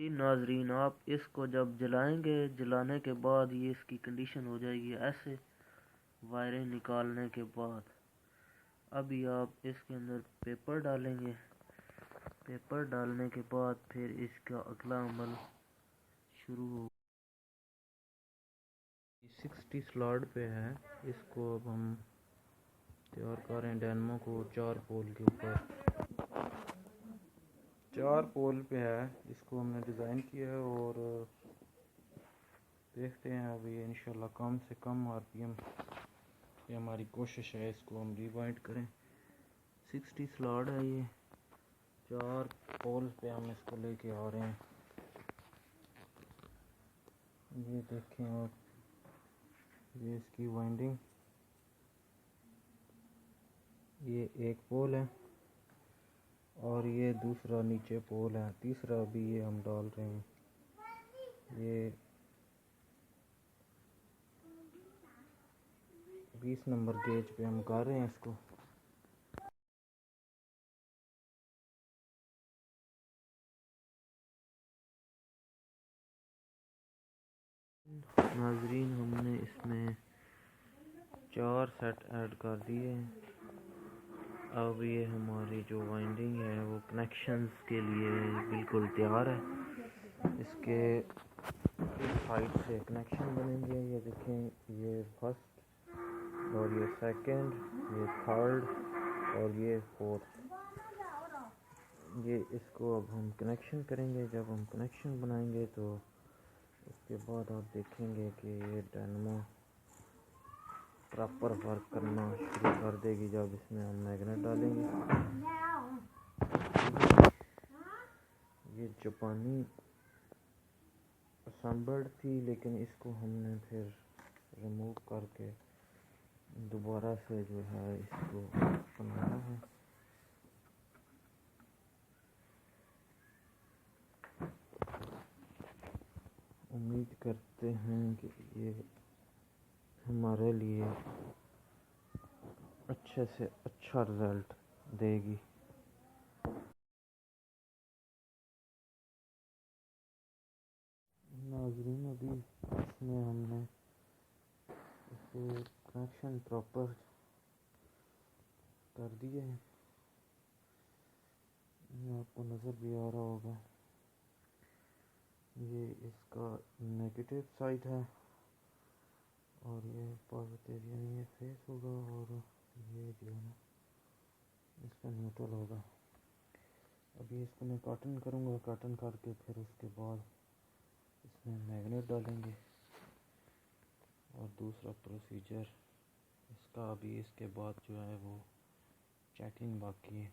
जी नाजरीन, आप इसको जब जलाएंगे, जलाने के बाद ये इसकी कंडीशन हो जाएगी ऐसे वायरें निकालने के बाद। अभी आप इसके अंदर पेपर डालेंगे। पेपर डालने के बाद फिर इसका अगला अमल शुरू हो। 60 स्लॉट पे है, इसको अब हम तैयार कर रहे हैं डायनमो को 4 पोल के ऊपर। 4 पोल पे है, इसको हमने डिज़ाइन किया है और देखते हैं अभी इंशाल्लाह कम से कम आरपीएम ये हमारी कोशिश है, इसको हम रिवाइंड करें। 60 स्लॉट है, ये 4 पोल पे हम इसको लेके आ रहे हैं। ये देखें आप, ये इसकी वाइंडिंग, ये एक पोल है और ये दूसरा नीचे पोल है, तीसरा भी ये हम डाल रहे हैं। ये 20 नंबर गेज पे हम कर रहे हैं इसको। नाजरीन, हमने इसमें 4 सेट ऐड कर दिए हैं। अब ये हमारी जो वाइंडिंग है वो कनेक्शंस के लिए बिल्कुल तैयार है। इसके इस साइड से कनेक्शन बनेंगे, ये देखें, ये फर्स्ट और ये सेकंड, ये थर्ड और ये फोर्थ। ये इसको अब हम कनेक्शन करेंगे। जब हम कनेक्शन बनाएंगे तो उसके बाद आप देखेंगे कि ये डायनमो प्रॉपर वर्क करना शुरू कर देगी जब इसमें हम मैग्नेट डालेंगे। ये जापानी असम्बल्ड थी, लेकिन इसको हमने फिर रिमूव करके दोबारा से जो है इसको बनाया है। उम्मीद करते हैं कि ये हमारे लिए अच्छे से अच्छा रिज़ल्ट देगी। नाज़रीन, अभी इसमें हमने इसे कनेक्शन प्रॉपर कर दिए हैं, ये आपको नज़र भी आ रहा होगा। ये इसका नेगेटिव साइड है और ये पॉजिटिव, यानी ये फेस होगा और ये जो है ना इसका न्यूट्रल होगा। अभी इसको मैं कॉटन करूँगा, कॉटन करके फिर उसके बाद इसमें मैग्नेट डालेंगे और दूसरा प्रोसीजर इसका अभी इसके बाद जो है वो चेकिंग बाकी है।